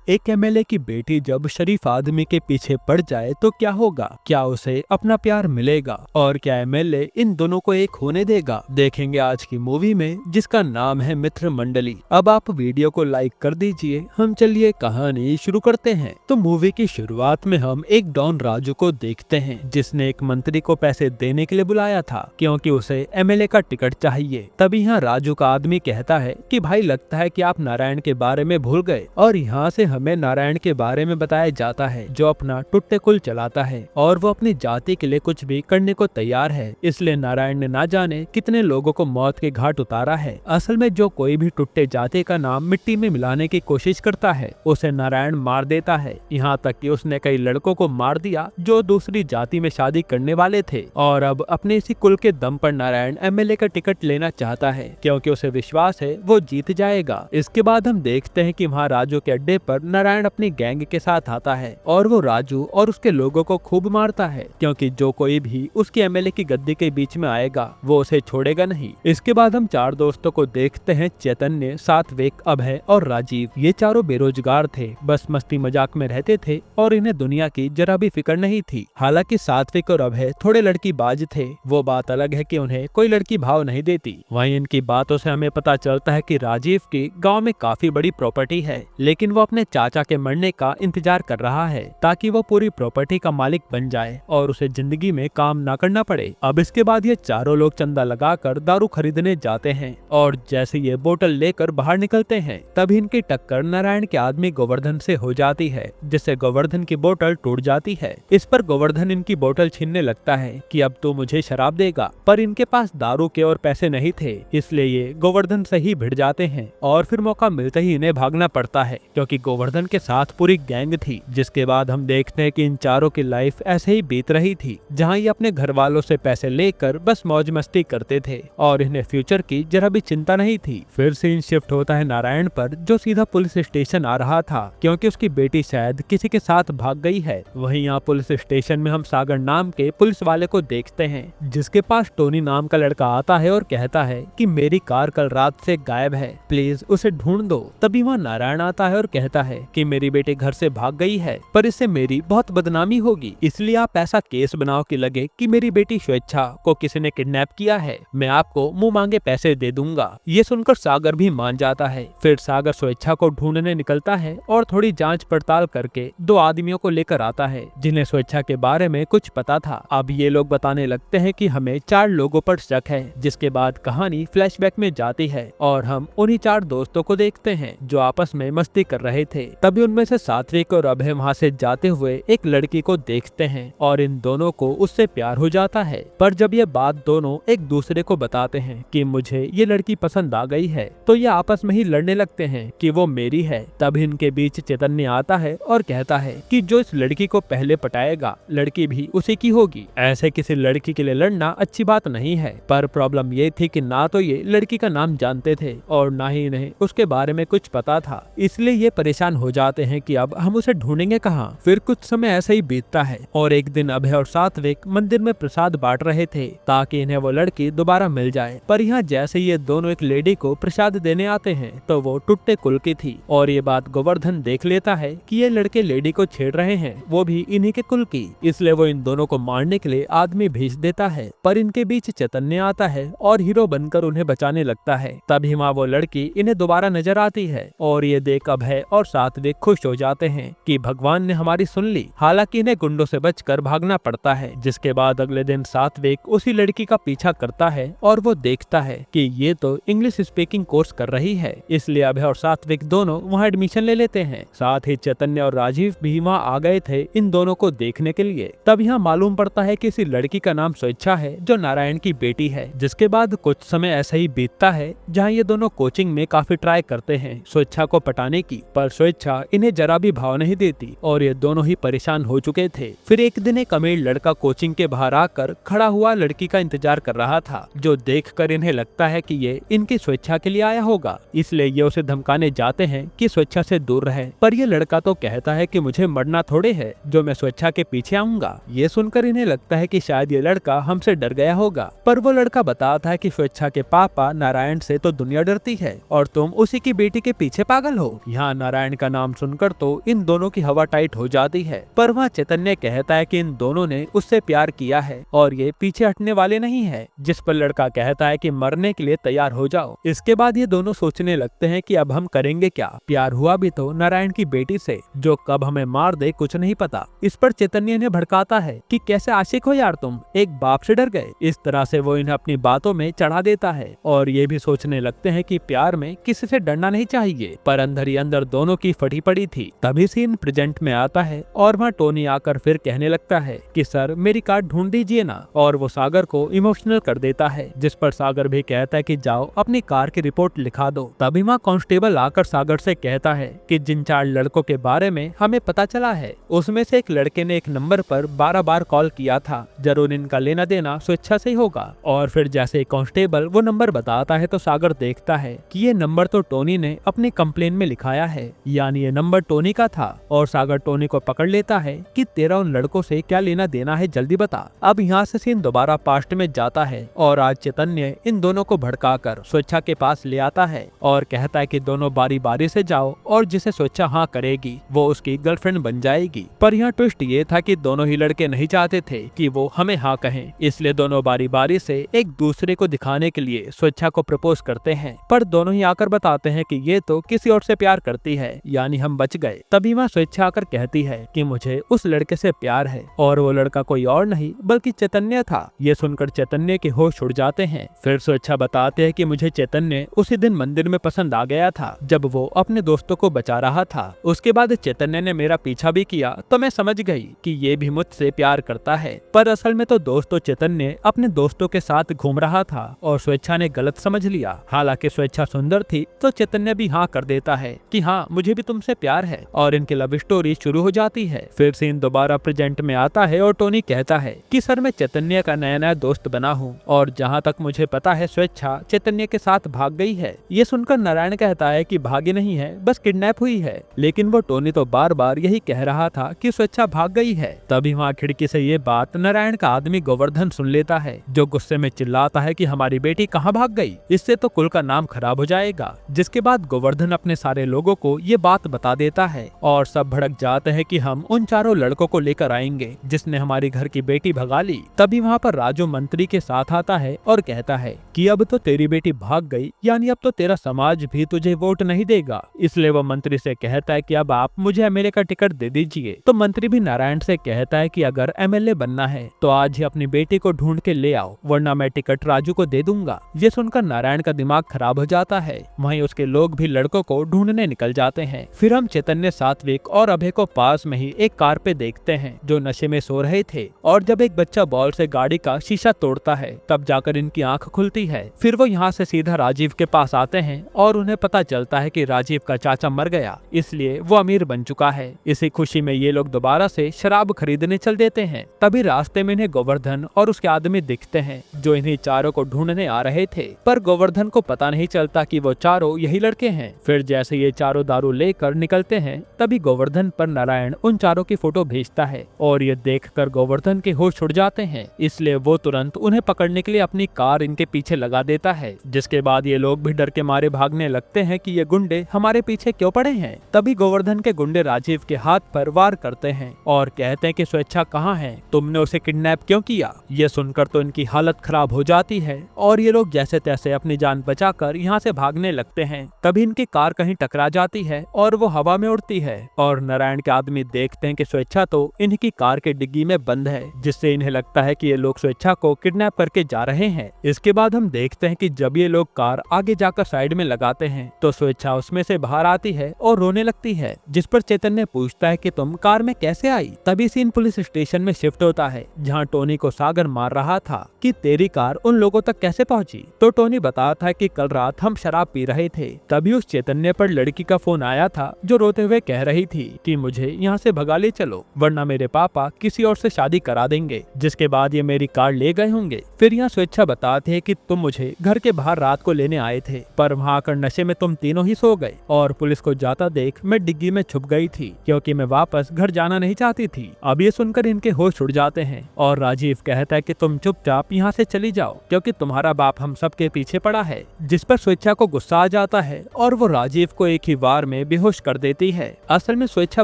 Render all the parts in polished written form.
एक एमएलए की बेटी जब शरीफ आदमी के पीछे पड़ जाए तो क्या होगा? क्या उसे अपना प्यार मिलेगा? और क्या एमएलए इन दोनों को एक होने देगा? देखेंगे आज की मूवी में, जिसका नाम है मित्र मंडली। अब आप वीडियो को लाइक कर दीजिए, हम चलिए कहानी शुरू करते हैं। तो मूवी की शुरुआत में हम एक डॉन राजू को देखते हैं, जिसने एक मंत्री को पैसे देने के लिए बुलाया था क्योंकि उसे एमएलए का टिकट चाहिए। तभी यहाँ राजू का आदमी कहता है कि भाई लगता है कि आप नारायण के बारे में भूल गए, और यहाँ से हमें नारायण के बारे में बताया जाता है जो अपना टुट्टे कुल चलाता है और वो अपनी जाति के लिए कुछ भी करने को तैयार है। इसलिए नारायण ने ना जाने कितने लोगों को मौत के घाट उतारा है। असल में जो कोई भी टुट्टे जाति का नाम मिट्टी में मिलाने की कोशिश करता है उसे नारायण मार देता है। यहाँ तक कि उसने कई लड़कों को मार दिया जो दूसरी जाति में शादी करने वाले थे, और अब अपने इसी कुल के दम पर नारायण एमएलए का टिकट लेना चाहता है क्योंकि उसे विश्वास है वो जीत जाएगा। इसके बाद हम देखते हैं कि वहाँ राजू के अड्डे पर नारायण अपनी गैंग के साथ आता है और वो राजू और उसके लोगों को खूब मारता है क्योंकि जो कोई भी उसकी एमएलए की गद्दी के बीच में आएगा वो उसे छोड़ेगा नहीं। इसके बाद हम चार दोस्तों को देखते हैं, चैतन्य, सात्विक, अभय और राजीव। ये चारों बेरोजगार थे, बस मस्ती मजाक में रहते थे और इन्हें दुनिया की जरा भी फिक्र नहीं थी। हालांकि सात्विक और अभय थोड़े लड़की बाज थे, वो बात अलग है कि उन्हें कोई लड़की भाव नहीं देती। वहीं इनकी बातों से हमें पता चलता है कि राजीव की गांव में काफी बड़ी प्रॉपर्टी है, लेकिन वो अपने चाचा के मरने का इंतजार कर रहा है ताकि वो पूरी प्रॉपर्टी का मालिक बन जाए और उसे जिंदगी में काम ना करना पड़े। अब इसके बाद ये चारों लोग चंदा लगाकर दारू खरीदने जाते हैं और जैसे ये बोतल लेकर बाहर निकलते हैं तभी इनकी टक्कर नारायण के आदमी गोवर्धन से हो जाती है, जिससे गोवर्धन की बोतल टूट जाती है। इस पर गोवर्धन इनकी बोतल छीनने लगता है कि अब तो मुझे शराब देगा, पर इनके पास दारू के और पैसे नहीं थे, इसलिए ये गोवर्धन से ही भिड़ जाते हैं और फिर मौका मिलते ही इन्हें भागना पड़ता है क्योंकि गोवर्धन के साथ पूरी गैंग थी। जिसके बाद हम देखते हैं कि इन चारों की लाइफ ऐसे ही बीत रही थी, जहां ये अपने घर वालों से पैसे लेकर बस मौज मस्ती करते थे और इन्हें फ्यूचर की जरा भी चिंता नहीं थी। फिर सीन शिफ्ट होता है नारायण पर, जो सीधा पुलिस स्टेशन आ रहा था क्योंकि उसकी बेटी शायद किसी के साथ भाग गई है। वहीं यहाँ पुलिस स्टेशन में हम सागर नाम के पुलिस वाले को देखते हैं, जिसके पास टोनी नाम का लड़का आता है और कहता है कि मेरी कार कल रात से गायब है, प्लीज उसे ढूंढ दो। तभी वहाँ नारायण आता है और कहता है कि मेरी बेटी घर से भाग गई है, पर इससे मेरी बहुत बदनामी होगी, इसलिए आप ऐसा केस बनाओ कि लगे कि मेरी बेटी स्वेच्छा को किसी ने किडनैप किया है, मैं आपको मुंह मांगे पैसे दे दूंगा। ये सुनकर सागर भी मान जाता है। फिर सागर स्वेच्छा को ढूंढने निकलता है और थोड़ी जांच पड़ताल करके दो आदमियों को लेकर आता है जिन्हें स्वेच्छा के बारे में कुछ पता था। अब ये लोग बताने लगते हैं कि हमें चार लोगों पर शक है, जिसके बाद कहानी फ्लैशबैक में जाती है और हम उन्हीं चार दोस्तों को देखते हैं जो आपस में मस्ती कर रहे थे। तभी उनमें से सात्विक और अभय वहाँ से जाते हुए एक लड़की को देखते हैं और इन दोनों को उससे प्यार हो जाता है। पर जब ये बात दोनों एक दूसरे को बताते हैं कि मुझे ये लड़की पसंद आ गई है, तो ये आपस में ही लड़ने लगते हैं कि वो मेरी है। तब इनके बीच चैतन्य आता है और कहता है कि जो इस लड़की को पहले पटाएगा लड़की भी उसी की होगी। ऐसे किसी लड़की के लिए लड़ना अच्छी बात नहीं है, पर प्रॉब्लम ये थी कि ना तो ये लड़की का नाम जानते थे और ना ही इन्हें उसके बारे में कुछ पता था, इसलिए ये परेशान हो जाते हैं कि अब हम उसे ढूंढेंगे कहाँ। फिर कुछ समय ऐसे ही बीतता है और एक दिन अभय और सात्विक मंदिर में प्रसाद बांट रहे थे ताकि इन्हें वो लड़की दोबारा मिल जाए। पर यहाँ जैसे ये दोनों एक लेडी को प्रसाद देने आते हैं तो वो टुट्टे कुल की थी और ये बात गोवर्धन देख लेता है कि ये लड़के लेडी को छेड़ रहे हैं, वो भी इन्हीं के कुल की, इसलिए वो इन दोनों को मारने के लिए आदमी भेज देता है। पर इनके बीच चैतन्य आता है और हीरो बनकर उन्हें बचाने लगता है। तभी वहाँ वो लड़की इन्हें दोबारा नजर आती है और ये देख अभय और सात्विक खुश हो जाते हैं कि भगवान ने हमारी सुन ली। हालांकि इन्हें गुंडों से बचकर भागना पड़ता है। जिसके बाद अगले दिन सात्विक उसी लड़की का पीछा करता है और वो देखता है कि ये तो इंग्लिश स्पीकिंग कोर्स कर रही है, इसलिए अभय और सात्विक दोनों वहाँ एडमिशन ले लेते हैं। साथ ही चैतन्य और राजीव भी वहाँ आ गए थे इन दोनों को देखने के लिए। तब यहाँ मालूम पड़ता है कि इसी लड़की का नाम स्वेच्छा है जो नारायण की बेटी है। जिसके बाद कुछ समय ऐसा ही बीतता है जहाँ ये दोनों कोचिंग में काफी ट्राई करते हैं स्वेच्छा को पटाने की, पर स्वेच्छा इन्हें जरा भी भाव नहीं देती और ये दोनों ही परेशान हो चुके थे। फिर एक दिन एक अमीर लड़का कोचिंग के बाहर आकर खड़ा हुआ लड़की का इंतजार कर रहा था, जो देखकर इन्हें लगता है कि ये इनकी स्वेच्छा के लिए आया होगा, इसलिए ये उसे धमकाने जाते हैं कि स्वेच्छा से दूर रहे। पर ये लड़का तो कहता है कि मुझे मरना थोड़े है जो मैं स्वेच्छा के पीछे आऊंगा। ये सुनकर इन्हें लगता है कि शायद ये लड़का हमसे डर गया होगा, पर वो लड़का बताता है कि स्वेच्छा के पापा नारायण से तो दुनिया डरती है और तुम उसी की बेटी के पीछे पागल हो। यहाँ नारायण नारायण का नाम सुनकर तो इन दोनों की हवा टाइट हो जाती है, पर वहाँ चैतन्य कहता है कि इन दोनों ने उससे प्यार किया है और ये पीछे हटने वाले नहीं है, जिस पर लड़का कहता है कि मरने के लिए तैयार हो जाओ। इसके बाद ये दोनों सोचने लगते हैं कि अब हम करेंगे क्या, प्यार हुआ भी तो नारायण की बेटी से जो कब हमें मार दे कुछ नहीं पता। इस पर चैतन्य इन्हें भड़काता है कि कैसे आशिक हो यार तुम, एक बाप से डर गए। इस तरह से वो इन्हें अपनी बातों में चढ़ा देता है और ये भी सोचने लगते हैं कि प्यार में किसी से डरना नहीं चाहिए, पर अंदर ही अंदर दोनों की फटी पड़ी थी। तभी सीन प्रेजेंट में आता है और वहाँ टोनी आकर फिर कहने लगता है कि सर मेरी कार ढूंढ दीजिए ना, और वो सागर को इमोशनल कर देता है, जिस पर सागर भी कहता है कि जाओ अपनी कार की रिपोर्ट लिखा दो। तभी वहाँ कांस्टेबल आकर सागर से कहता है कि जिन 4 लड़कों के बारे में हमें पता चला है उसमें से एक लड़के ने एक नंबर पर 12 बार कॉल किया था, जरूर इनका लेना देना स्वेच्छा से ही होगा। और फिर जैसे कांस्टेबल वो नंबर बताता है तो सागर देखता है कि ये नंबर तो टोनी ने अपनी कंप्लेन में लिखाया है, यानी ये नंबर टोनी का था। और सागर टोनी को पकड़ लेता है कि तेरा उन लड़कों से क्या लेना देना है, जल्दी बता। अब यहाँ से सीन दोबारा पास्ट में जाता है और आज चैतन्य इन दोनों को भड़काकर स्वेच्छा के पास ले आता है और कहता है कि दोनों बारी बारी से जाओ और जिसे स्वेच्छा हाँ करेगी वो उसकी गर्लफ्रेंड बन जाएगी। पर यहाँ ट्विस्ट ये था कि दोनों ही लड़के नहीं चाहते थे कि वो हमें हाँ कहें, इसलिए दोनों बारी बारी से एक दूसरे को दिखाने के लिए स्वेच्छा को प्रपोज करते हैं। पर दोनों ही आकर बताते हैं कि ये तो किसी और से प्यार करती है, यानी हम बच गए। तभी वहाँ स्वेच्छा आकर कहती है कि मुझे उस लड़के से प्यार है और वो लड़का कोई और नहीं बल्कि चैतन्य था। ये सुनकर चैतन्य के होश उड़ जाते हैं। फिर स्वेच्छा बताते हैं कि मुझे चैतन्य उसी दिन मंदिर में पसंद आ गया था जब वो अपने दोस्तों को बचा रहा था। उसके बाद चैतन्य ने मेरा पीछा भी किया तो मैं समझ गई कि ये भी मुझसे प्यार करता है, पर असल में तो दोस्तों चैतन्य अपने दोस्तों के साथ घूम रहा था और स्वेच्छा ने गलत समझ लिया। हालांकि स्वेच्छा सुंदर थी तो चैतन्य भी हाँ कर देता है कि हाँ मुझे भी तुमसे प्यार है और इनकी लव स्टोरी शुरू हो जाती है। फिर सीन दोबारा प्रेजेंट में आता है और टोनी कहता है कि सर मैं चैतन्य का नया नया दोस्त बना हूँ और जहाँ तक मुझे पता है स्वेच्छा चैतन्य के साथ भाग गई है। ये सुनकर नारायण कहता है कि भागी नहीं है, बस किडनैप हुई है, लेकिन वो टोनी तो बार बार यही कह रहा था कि स्वेच्छा भाग गई है। तभी वहाँ खिड़की से ये बात नारायण का आदमी गोवर्धन सुन लेता है, जो गुस्से में चिल्लाता है कि हमारी बेटी कहाँ भाग गई, इससे तो कुल का नाम खराब हो जाएगा। जिसके बाद गोवर्धन अपने सारे लोगों को ये बात बता देता है और सब भड़क जाते हैं कि हम उन 4 लड़कों को लेकर आएंगे जिसने हमारी घर की बेटी भगा ली। तभी वहाँ पर राजू मंत्री के साथ आता है और कहता है कि अब तो तेरी बेटी भाग गई, यानी अब तो तेरा समाज भी तुझे वोट नहीं देगा। इसलिए वो मंत्री से कहता है कि अब आप मुझे एमएलए का टिकट दे दीजिए। तो मंत्री भी नारायण से कहता है कि अगर एमएलए बनना है तो आज ही अपनी बेटी को ढूंढ के ले आओ, वरना मैं टिकट राजू को दे दूंगा। ये सुनकर नारायण का दिमाग खराब हो जाता है। वहीं उसके लोग भी लड़कों को ढूंढने निकल जाते हैं। फिर हम चैतन्य, सात्विक और अभय को पास में ही एक कार पे देखते हैं जो नशे में सो रहे थे, और जब एक बच्चा बॉल से गाड़ी का शीशा तोड़ता है तब जाकर इनकी आंख खुलती है। फिर वो यहाँ से सीधा राजीव के पास आते हैं और उन्हें पता चलता है कि राजीव का चाचा मर गया, इसलिए वो अमीर बन चुका है। इसी खुशी में ये लोग दोबारा से शराब खरीदने चल देते हैं। तभी रास्ते में इन्हें गोवर्धन और उसके आदमी दिखते हैं जो इन्हीं चारों को ढूंढने आ रहे थे, पर गोवर्धन को पता नहीं चलता कि वो चारों यही लड़के हैं। फिर जैसे ये चारों दारू लेकर निकलते हैं तभी गोवर्धन पर नारायण उन चारों की फोटो भेजता है और ये देखकर गोवर्धन के होश उड़ जाते हैं, इसलिए वो तुरंत उन्हें पकड़ने के लिए अपनी कार इनके पीछे लगा देता है। जिसके बाद ये लोग भी डर के मारे भागने लगते हैं कि ये गुंडे हमारे पीछे क्यों पड़े हैं। तभी गोवर्धन के गुंडे राजीव के हाथ पर वार करते हैं और कहते हैं कि स्वेच्छा कहाँ है, तुमने उसे किडनैप क्यों किया। ये सुनकर तो इनकी हालत खराब हो जाती है और ये लोग जैसे तैसे अपनी जान बचाकर यहाँ से भागने लगते हैं। तभी इनकी कार कहीं टकरा जाती है और वो हवा में उड़ती है और नारायण के आदमी देखते हैं कि स्वेच्छा तो इनकी कार के डिग्गी में बंद है, जिससे इन्हें लगता है कि ये लोग स्वेच्छा को किडनैप करके जा रहे हैं। इसके बाद हम देखते हैं कि जब ये लोग कार आगे जाकर साइड में लगाते हैं तो स्वेच्छा उसमें से बाहर आती है और रोने लगती है, जिस पर चैतन्य पूछता है कि तुम कार में कैसे आई। तभी सीन पुलिस स्टेशन में शिफ्ट होता है जहाँ टोनी को सागर मार रहा था कि तेरी कार उन लोगों तक कैसे पहुंची। तो टोनी बताता है कि कल रात हम शराब पी रहे थे, तभी उस चैतन्य पर लड़की का फोन आया था जो रोते हुए कह रही थी कि मुझे यहाँ से भगा ले चलो, वरना मेरे पापा किसी और से शादी करा देंगे। जिसके बाद ये मेरी कार ले गए होंगे। फिर यहाँ स्वेच्छा बताते हैं कि तुम मुझे घर के बाहर रात को लेने आए थे, पर वहाँ आकर नशे में तुम तीनों ही सो गए और पुलिस को जाता देख मैं डिग्गी में छुप गई थी क्योंकि मैं वापस घर जाना नहीं चाहती थी। अब ये सुनकर इनके होश उड़ जाते हैं और राजीव कहता है कि तुम चुपचाप यहाँ से चली जाओ क्योंकि तुम्हारा बाप हम सब के पीछे पड़ा है। जिस पर स्वेच्छा को गुस्सा आ जाता है और वो राजीव को एक ही वार में उन्हें बेहोश कर देती है। असल में स्वेच्छा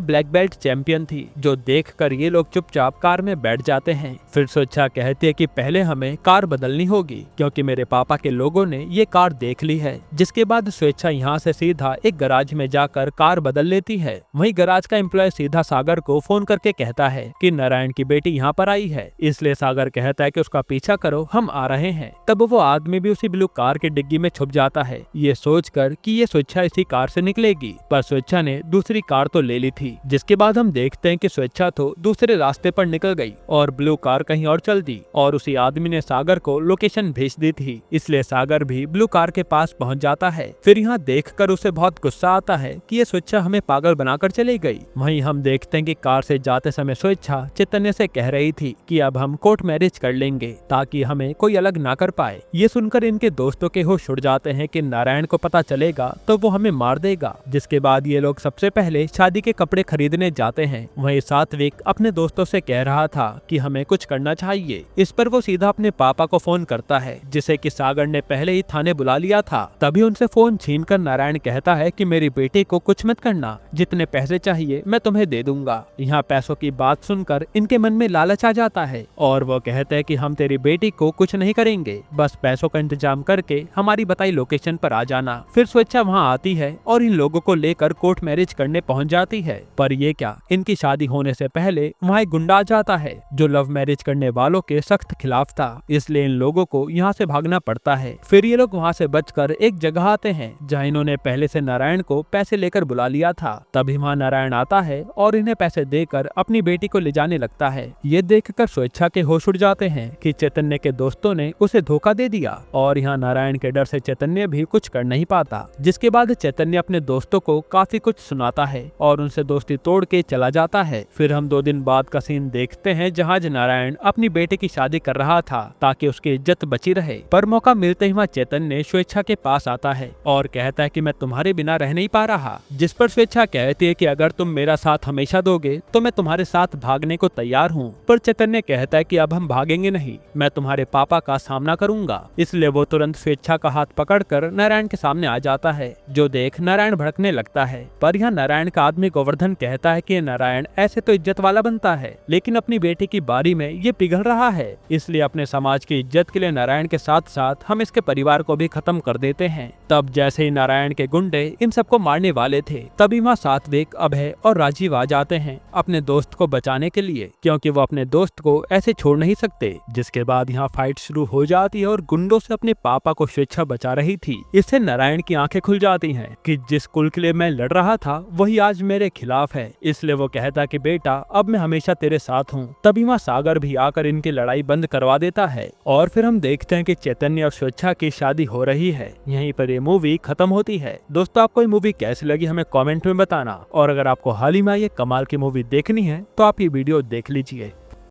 ब्लैक बेल्ट चैंपियन थी, जो देखकर ये लोग चुपचाप कार में बैठ जाते हैं। फिर स्वेच्छा कहती है कि पहले हमें कार बदलनी होगी क्योंकि मेरे पापा के लोगों ने ये कार देख ली है। जिसके बाद स्वेच्छा यहाँ से सीधा एक गैराज में जाकर कार बदल लेती है। वहीं गैराज का एम्प्लॉय सीधा सागर को फोन करके कहता है कि नारायण की बेटी यहाँ पर आई है, इसलिए सागर कहता है कि उसका पीछा करो, हम आ रहे हैं। तब वो आदमी भी उसी ब्लू कार की डिग्गी में छुप जाता है, ये सोचकर कि ये स्वेच्छा इसी कार से निकलेगी। पर स्वेच्छा ने दूसरी कार तो ले ली थी। जिसके बाद हम देखते हैं कि स्वेच्छा तो दूसरे रास्ते पर निकल गई और ब्लू कार कहीं और चल दी और उसी आदमी ने सागर को लोकेशन भेज दी थी, इसलिए सागर भी ब्लू कार के पास पहुंच जाता है। फिर यहाँ देखकर उसे बहुत गुस्सा आता है कि ये स्वेच्छा हमें पागल बनाकर चली गई। वहीं हम देखते हैं कि कार से जाते समय स्वेच्छा चैतन्य से कह रही थी कि अब हम कोर्ट मैरिज कर लेंगे ताकि हमें कोई अलग ना कर पाए। ये सुनकर इनके दोस्तों के होश उड़ जाते हैं कि नारायण को पता चलेगा तो वो हमें मार देगा। जिसके बाद ये लोग सबसे पहले शादी के कपड़े खरीदने जाते हैं। वहीं सात्विक अपने दोस्तों से कह रहा था कि हमें कुछ करना चाहिए। इस पर वो सीधा अपने पापा को फोन करता है, जिसे कि सागर ने पहले ही थाने बुला लिया था। तभी उनसे फोन छीनकर नारायण कहता है कि मेरी बेटी को कुछ मत करना, जितने पैसे चाहिए मैं तुम्हें दे दूंगा। यहाँ पैसों की बात सुनकर इनके मन में लालच आ जाता है और वो कहते हैं कि हम तेरी बेटी को कुछ नहीं करेंगे, बस पैसों का इंतजाम करके हमारी बताई लोकेशन पर आ जाना। फिर स्वेच्छा वहाँ आती है और इन लोगों को लेकर कोर्ट मैरिज करने पहुँच जाती है। पर ये क्या, इनकी शादी होने से पहले वहाँ एक गुंडा आ जाता है जो लव मैरिज करने वालों के सख्त खिलाफ था, इसलिए इन लोगों को यहाँ से भागना पड़ता है। फिर ये लोग वहाँ से बचकर एक जगह आते हैं जहाँ इन्होंने पहले से नारायण को पैसे लेकर बुला लिया था। तभी वहाँ नारायण आता है और इन्हें पैसे देकर अपनी बेटी को ले जाने लगता है। ये देखकर स्वेच्छा के होश उड़ जाते हैं कि चैतन्य के दोस्तों ने उसे धोखा दे दिया और यहाँ नारायण के डर से चैतन्य भी कुछ कर नहीं पाता। जिसके बाद चैतन्य अपने दोस्तों को काफी कुछ सुनाता है और उनसे दोस्ती तोड़ के चला जाता है। फिर हम 2 दिन बाद का सीन देखते हैं जहाँ नारायण अपनी बेटे की शादी कर रहा था ताकि उसकी इज्जत बची रहे। पर मौका मिलते ही वहाँ चैतन्य स्वेच्छा के पास आता है और कहता है कि मैं तुम्हारे बिना रह नहीं पा रहा। जिस पर स्वेच्छा कहती है कि अगर तुम मेरा साथ हमेशा दोगे तो मैं तुम्हारे साथ भागने को तैयार हूँ। पर चैतन्य कहता है कि अब हम भागेंगे नहीं, मैं तुम्हारे पापा का सामना करूंगा। इसलिए वो तुरंत स्वेच्छा का हाथ पकड़कर नारायण के सामने आ जाता है, जो देख नारायण भड़कने लगता है। पर यहाँ नारायण का आदमी गोवर्धन कहता है कि नारायण ऐसे तो इज्जत वाला बनता है, लेकिन अपनी बेटी की बारी में ये पिघल रहा है, इसलिए अपने समाज की इज्जत के लिए नारायण के साथ साथ हम इसके परिवार को भी खत्म कर देते हैं। तब जैसे ही नारायण के गुंडे इन सबको मारने वाले थे, तभी वहाँ सात्विक, अभय और राजीव आ जाते हैं अपने दोस्त को बचाने के लिए, क्योंकि वो अपने दोस्त को ऐसे छोड़ नहीं सकते। जिसके बाद यहाँ फाइट शुरू हो जाती है और गुंडों से अपने पापा को स्वेच्छा बचा रही थी। इससे नारायण की आंखें खुल जाती हैं कि जिस कुल के लिए मैं लड़ रहा था वही आज मेरे खिलाफ है। इसलिए वो कहता कि बेटा अब मैं हमेशा तेरे साथ हूँ। तभी वहाँ सागर भी आकर इनकी लड़ाई बंद करवा देता है और फिर हम देखते हैं कि चैतन्य और स्वेच्छा की शादी हो रही है। यहीं पर ये मूवी खत्म होती है। दोस्तों, आपको ये मूवी कैसी लगी हमें कमेंट में बताना, और अगर आपको हाल ही में ये कमाल की मूवी देखनी है तो आप ये वीडियो देख लीजिए।